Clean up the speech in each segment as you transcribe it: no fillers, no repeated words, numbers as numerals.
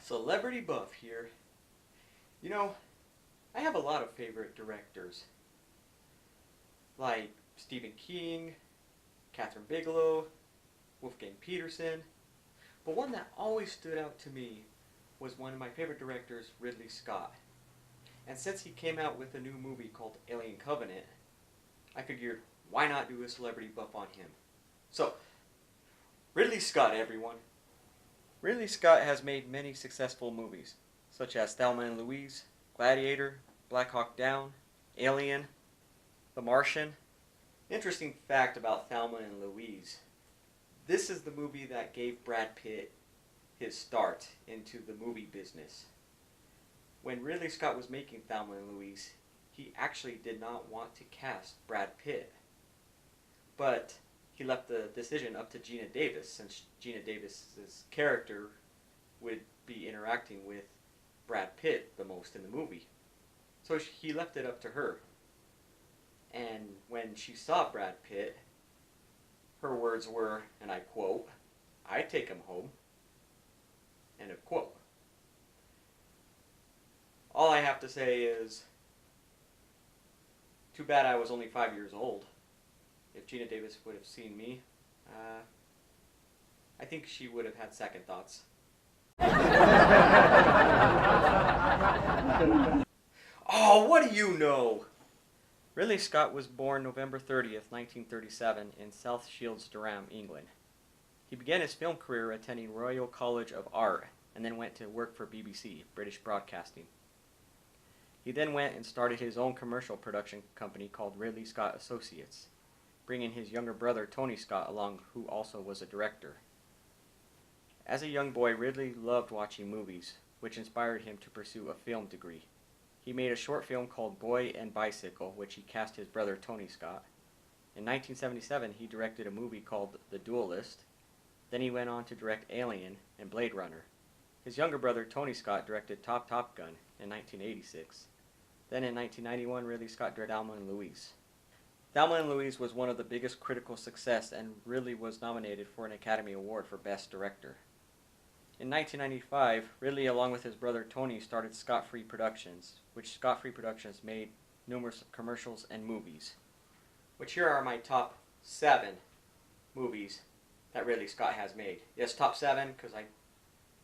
Celebrity Buff here. You know, I have a lot of favorite directors, like Stephen King, Catherine Bigelow, Wolfgang Peterson, but one that always stood out to me was one of my favorite directors, Ridley Scott. And since he came out with a new movie called Alien Covenant, I figured, why not do a celebrity buff on him? So, Ridley Scott, everyone. Ridley Scott has made many successful movies, such as Thelma Louise, Gladiator, Black Hawk Down, Alien, The Martian. Interesting fact about Thelma and Louise. This is the movie that gave Brad Pitt his start into the movie business. When Ridley Scott was making Thelma and Louise, he actually did not want to cast Brad Pitt. But he left the decision up to Geena Davis, since Geena Davis's character would be interacting with Brad Pitt the most in the movie. So he left it up to her. And when she saw Brad Pitt, her words were, and I quote, "I'd take him home." End of quote. All I have to say is, too bad I was only 5 years old. If Geena Davis would have seen me, I think she would have had second thoughts. Oh, what do you know? Ridley Scott was born November 30th, 1937 in South Shields, Durham, England. He began his film career attending Royal College of Art and then went to work for BBC, British Broadcasting. He then went and started his own commercial production company called Ridley Scott Associates, bringing his younger brother Tony Scott along, who also was a director. As a young boy, Ridley loved watching movies, which inspired him to pursue a film degree. He made a short film called Boy and Bicycle, which he cast his brother Tony Scott. In 1977, he directed a movie called The Duelist. Then he went on to direct Alien and Blade Runner. His younger brother Tony Scott directed Top Gun in 1986. Then in 1991, Ridley Scott directed Thelma and Louise. Thelma and Louise was one of the biggest critical success and Ridley was nominated for an Academy Award for Best Director. In 1995, Ridley, along with his brother Tony, started Scott Free Productions, which Scott Free Productions made numerous commercials and movies. Which here are my top 7 movies that Ridley Scott has made. Yes, top 7, because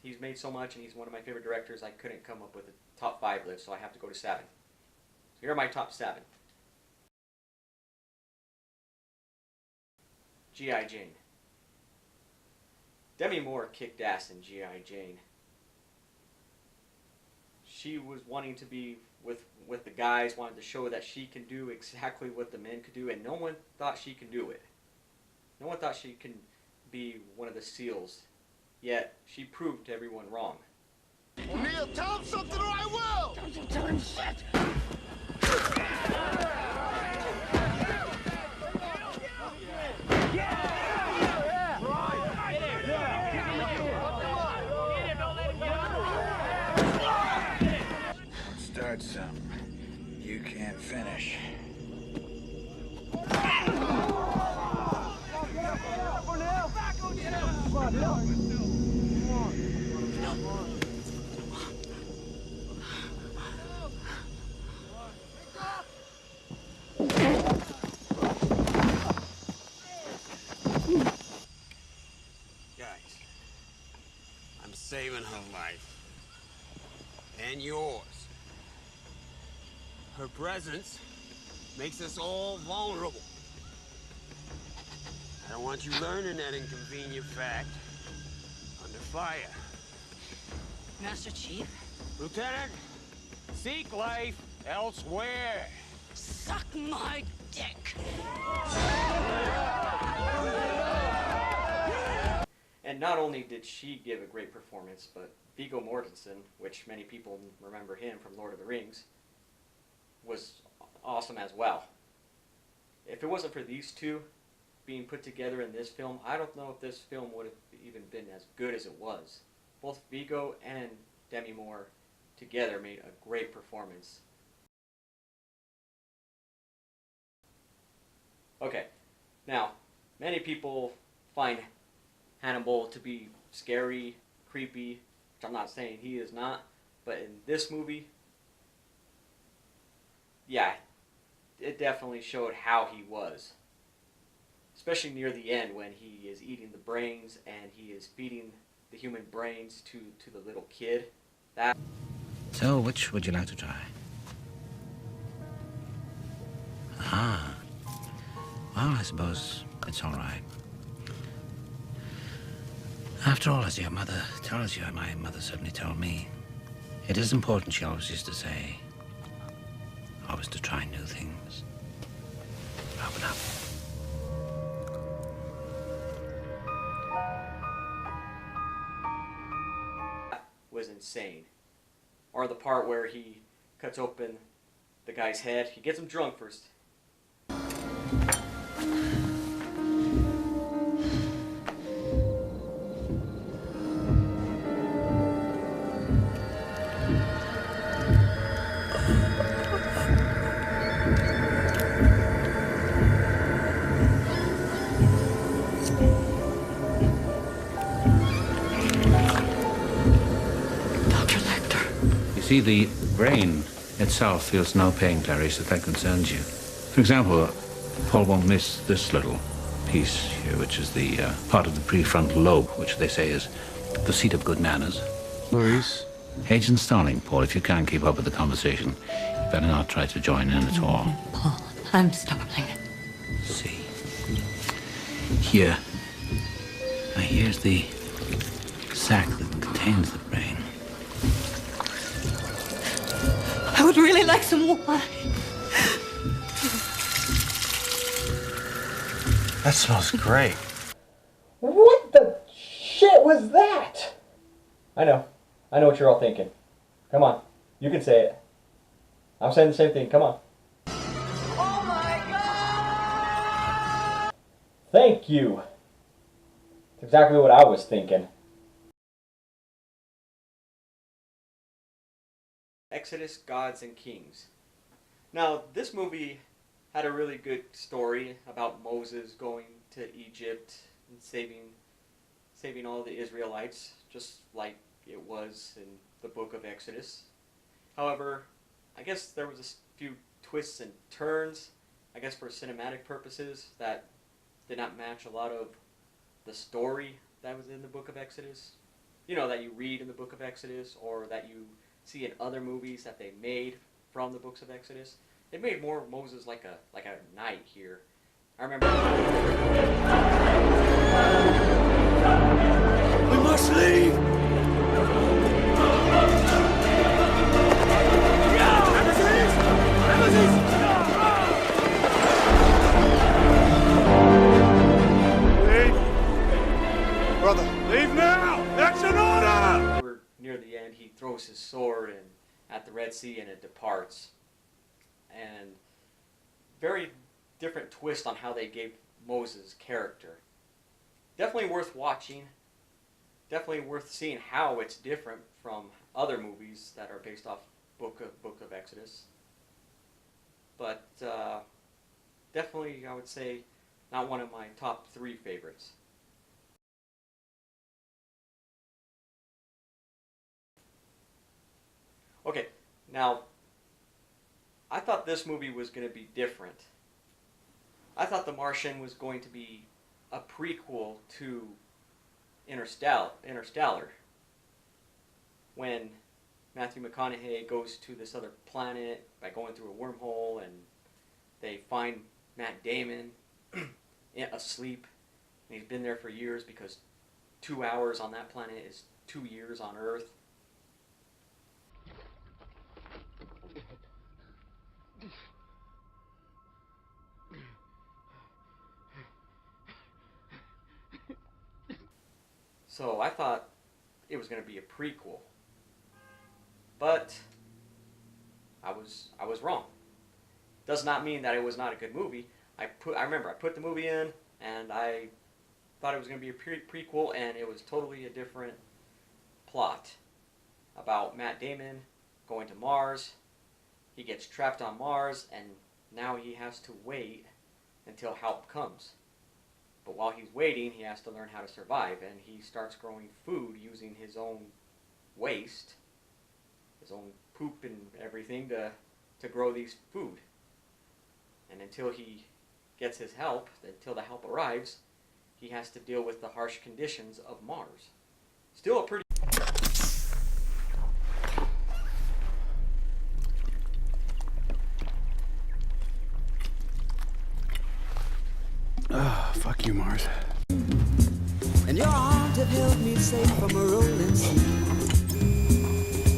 he's made so much and he's one of my favorite directors, I couldn't come up with a top 5 list, so I have to go to 7. So here are my top 7. G.I. Jane. Demi Moore kicked ass in G.I. Jane. She was wanting to be with the guys, wanted to show that she can do exactly what the men could do, and no one thought she could do it. No one thought she can be one of the SEALs, yet she proved everyone wrong. O'Neill, tell him something or I will! Don't you tell him shit! Start something you can't finish. Guys, I'm saving her life. And yours. Her presence makes us all vulnerable. I don't want you learning that inconvenient fact under fire. Master Chief? Lieutenant, seek life elsewhere. Suck my dick! And not only did she give a great performance, but Viggo Mortensen, which many people remember him from Lord of the Rings, was awesome as well. If it wasn't for these two being put together in this film, I don't know if this film would have even been as good as it was. Both Viggo and Demi Moore together made a great performance. Okay, now, many people find Hannibal to be scary, creepy, which I'm not saying he is not, but in this movie, yeah, it definitely showed how he was. Especially near the end when he is eating the brains and he is feeding the human brains to the little kid. That. So, which would you like to try? Ah. Well, I suppose it's all right. After all, as your mother tells you, and my mother certainly told me, it is important, she always used to say, always to try new things. Open up. Was insane. Or the part where he cuts open the guy's head. He gets him drunk first. See, the brain itself feels no pain, Clarice, if that concerns you. For example, Paul won't miss this little piece here, which is the part of the prefrontal lobe, which they say is the seat of good manners. Maurice? Agent Starling, Paul, if you can't keep up with the conversation, you better not try to join in at all. Paul, I'm starving. See. Here. Now, here's the sac that contains the brain. I would really like some wine. That smells great. What the shit was that? I know what you're all thinking. Come on, you can say it. I'm saying the same thing, come on. Oh my God! Thank you. It's exactly what I was thinking. Exodus, Gods and Kings. Now, this movie had a really good story about Moses going to Egypt and saving all the Israelites, just like it was in the book of Exodus. However, I guess there was a few twists and turns, I guess for cinematic purposes, that did not match a lot of the story that was in the book of Exodus. You know, that you read in the book of Exodus, or that you see in other movies that they made from the books of Exodus. They made more of Moses like a knight here. I remember. We must leave! Leave! Brother, leave now! That's an order! We're near the end, he throws his sword at the Red Sea and it departs. And very different twist on how they gave Moses' character. Definitely worth watching. Definitely worth seeing how it's different from other movies that are based off book of Exodus. But definitely, I would say, not one of my top 3 favorites. Okay, now, I thought this movie was going to be different. I thought The Martian was going to be a prequel to Interstellar. When Matthew McConaughey goes to this other planet by going through a wormhole and they find Matt Damon asleep. And he's been there for years because 2 hours on that planet is 2 years on Earth. So I thought it was going to be a prequel, but I was wrong. Does not mean that it was not a good movie. I remember I put the movie in and I thought it was going to be a prequel, and it was totally a different plot about Matt Damon going to Mars. He gets trapped on Mars, and now he has to wait until help comes. But while he's waiting, he has to learn how to survive, and he starts growing food using his own waste, his own poop and everything to grow these food. And until he gets his help, until the help arrives, he has to deal with the harsh conditions of Mars. Still a pretty... Fuck you, Mars. And your arms have held me safe from a rolling sea.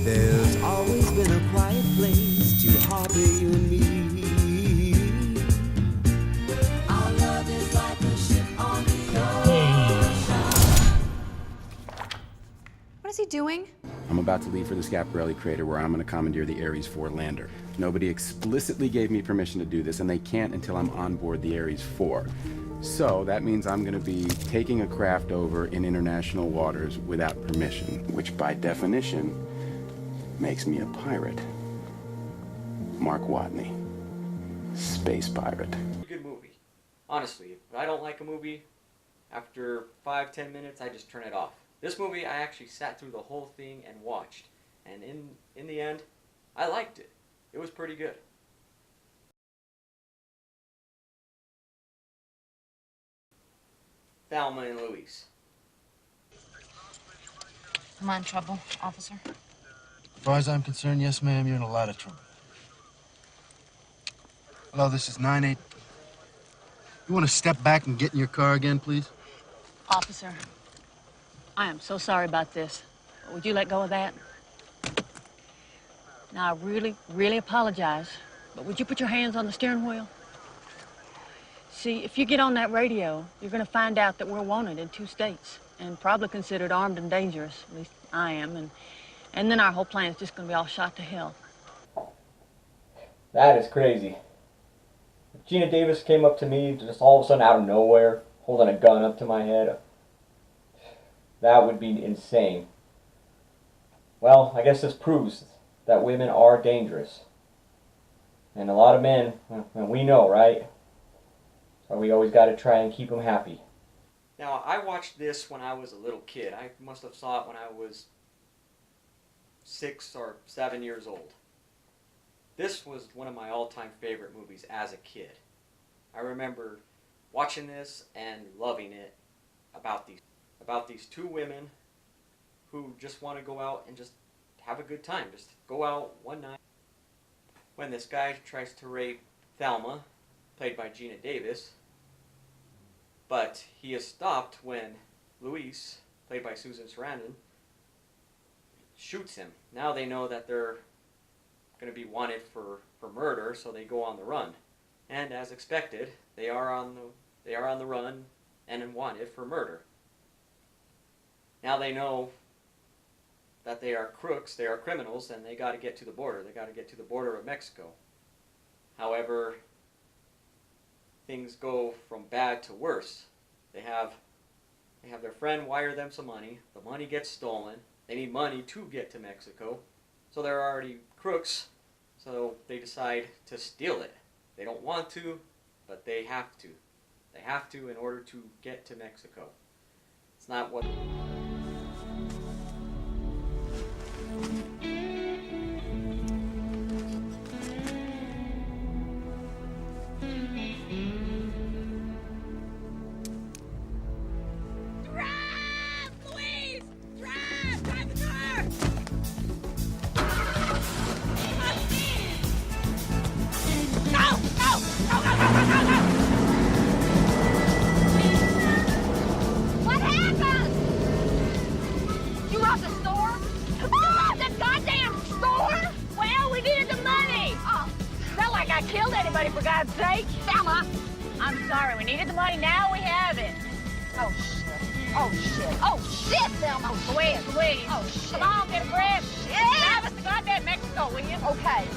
There's always been a quiet place to harbor you and me. Our love is like a ship on the ocean. What is he doing? I'm about to leave for the Schiaparelli crater where I'm going to commandeer the Ares 4 lander. Nobody explicitly gave me permission to do this, and they can't until I'm on board the Ares 4. So that means I'm going to be taking a craft over in international waters without permission, which by definition makes me a pirate. Mark Watney, space pirate. Good movie. Honestly, if I don't like a movie, after 5-10 minutes, I just turn it off. This movie, I actually sat through the whole thing and watched. And in the end, I liked it. It was pretty good. Thelma and Louise. Am I in trouble, officer? As far as I'm concerned, yes, ma'am, you're in a lot of trouble. Hello, this is 9-8. You want to step back and get in your car again, please? Officer, I am so sorry about this. Would you let go of that? Now, I really, really apologize, but would you put your hands on the steering wheel? See, if you get on that radio, you're going to find out that we're wanted in 2 states and probably considered armed and dangerous. At least I am. And then our whole plan is just going to be all shot to hell. That is crazy. If Gina Davis came up to me just all of a sudden out of nowhere, holding a gun up to my head, that would be insane. Well, I guess this proves that women are dangerous. And a lot of men, and we know, right? So we always got to try and keep them happy. Now, I watched this when I was a little kid. I must have saw it when I was 6 or 7 years old. This was one of my all-time favorite movies as a kid. I remember watching this and loving it about these 2 women who just want to go out and just have a good time. Just go out one night. When this guy tries to rape Thelma, played by Gina Davis, but he is stopped when Louise, played by Susan Sarandon, shoots him. Now they know that they're going to be wanted for murder, so they go on the run. And as expected, they are on the run and wanted for murder. Now they know that they are crooks, they are criminals, and they got to get to the border. They got to get to the border of Mexico. However, things go from bad to worse. They have their friend wire them some money. The money gets stolen. They need money to get to Mexico. So they're already crooks. So they decide to steal it. They don't want to, but they have to. They have to in order to get to Mexico. It's not what... For God's sake. Thelma, I'm sorry. We needed the money. Now we have it. Oh, shit. Oh, shit. Oh, shit, Thelma. Please, please. Oh, shit. Come on, get a grip. Drive us to goddamn Mexico, will you? Okay.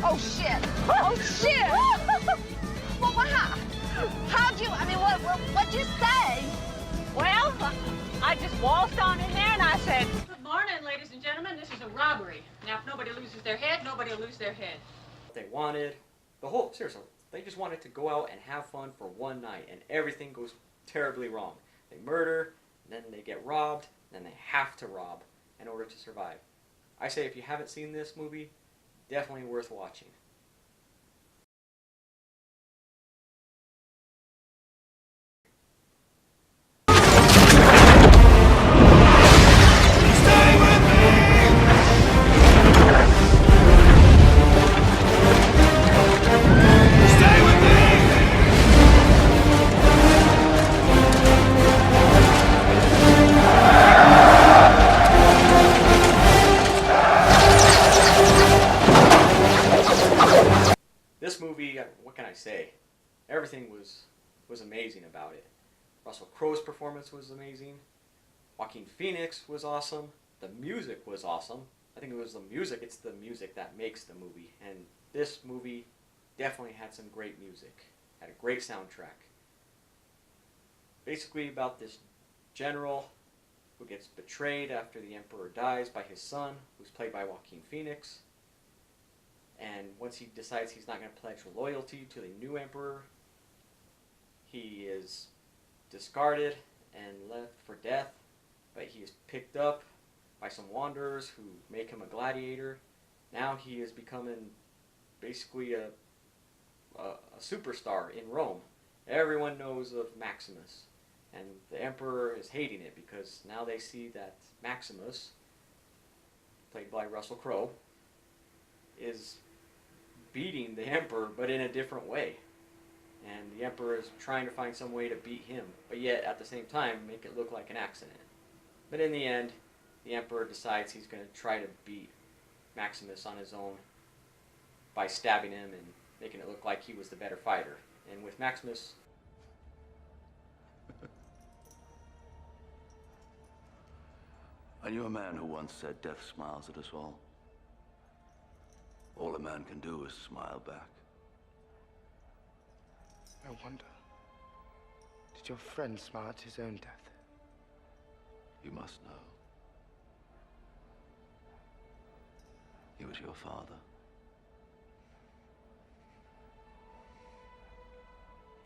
Oh, shit. Oh, shit. Well, how'd you, what'd you say? Well, I just waltzed on in there and I said, good morning, ladies and gentlemen. This is a robbery. Now, if nobody loses their head, nobody will lose their head. They wanted... seriously, they just wanted to go out and have fun for one night, and everything goes terribly wrong. They murder, and then they get robbed, and then they have to rob. in order to survive. I say if you haven't seen this movie, definitely worth watching. This movie, what can I say? Everything was amazing about it. Russell Crowe's performance was amazing. Joaquin Phoenix was awesome. The music was awesome. I think it was the music. It's the music that makes the movie. And this movie definitely had some great music. Had a great soundtrack. Basically about this general who gets betrayed after the Emperor dies by his son, who's played by Joaquin Phoenix. And once he decides he's not going to pledge loyalty to the new emperor, he is discarded and left for death. But he is picked up by some wanderers who make him a gladiator. Now he is becoming basically a superstar in Rome. Everyone knows of Maximus. And the emperor is hating it because now they see that Maximus, played by Russell Crowe, is beating the emperor, but in a different way. And the emperor is trying to find some way to beat him, but yet at the same time make it look like an accident. But in the end, the emperor decides he's going to try to beat Maximus on his own by stabbing him and making it look like he was the better fighter. And with Maximus... I knew a man who once said death smiles at us all. All a man can do is smile back. I wonder, did your friend smile at his own death? You must know. He was your father.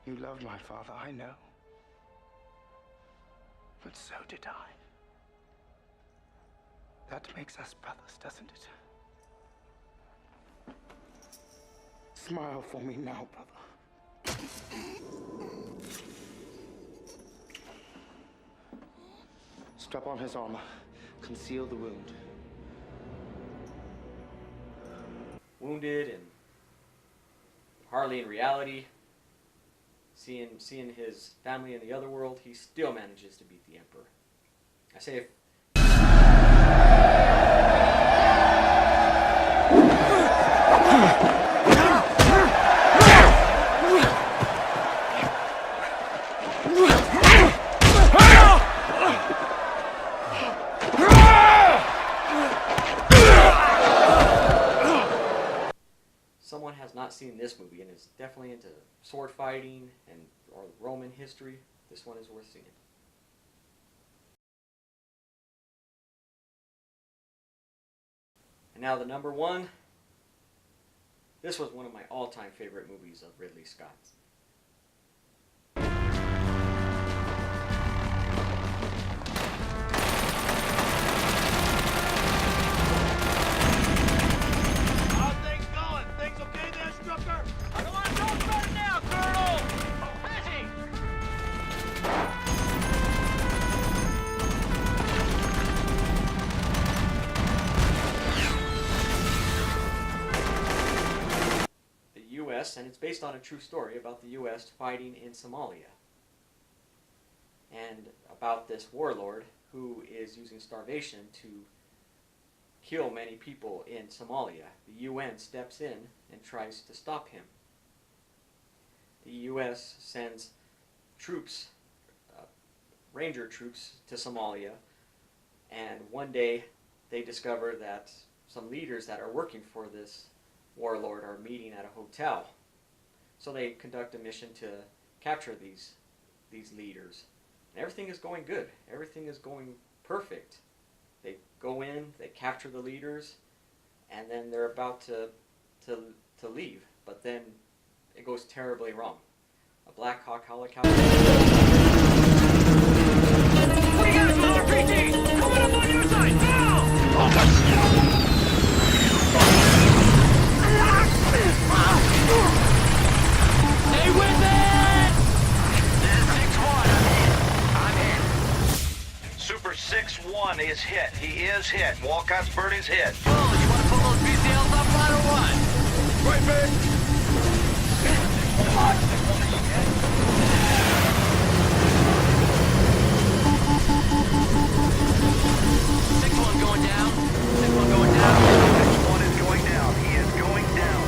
You loved my father, I know. But so did I. That makes us brothers, doesn't it? Smile for me now, brother. Strap on his armor. Conceal the wound. Wounded and hardly in reality, seeing his family in the other world, he still manages to beat the emperor. I say if someone has not seen this movie and is definitely into sword fighting and or Roman history, this one is worth seeing. And now the number one. This was one of my all-time favorite movies of Ridley Scott. And it's based on a true story about the U.S. fighting in Somalia. And about this warlord who is using starvation to kill many people in Somalia. The UN steps in and tries to stop him. The U.S. sends troops, ranger troops, to Somalia. And one day they discover that some leaders that are working for this warlord are meeting at a hotel. So they conduct a mission to capture these leaders. And everything is going good. Everything is going perfect. They go in, they capture the leaders, and then they're about to leave. But then it goes terribly wrong. A Black Hawk helicopter... What do you got, RPG? Coming up on your side, now! Stay with it! This is 6-1. I'm hit. Super 6-1 is hit. He is hit. Walcott's bird is hit. Bull, you want to pull those BCLs up front or what? Right, man. 6-1 going down. 6-1 going down. 6-1 is going down. He is going down.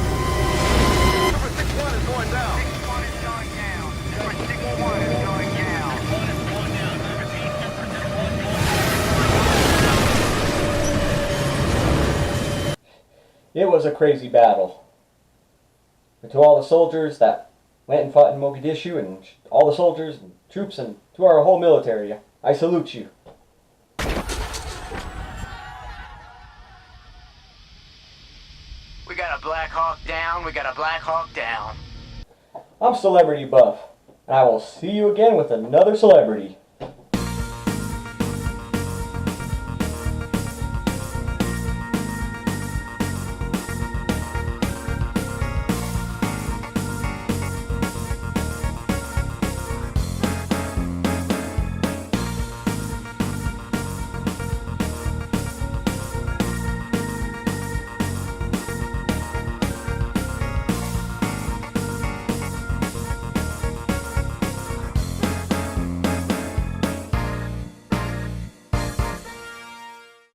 Super 6-1 is going down. 6-1 is going down. Super 6-1 is going down. It was a crazy battle. But to all the soldiers that went and fought in Mogadishu, and all the soldiers and troops, and to our whole military, I salute you. We got a Black Hawk down. We got a Black Hawk down. I'm Celebrity Buff, and I will see you again with another celebrity.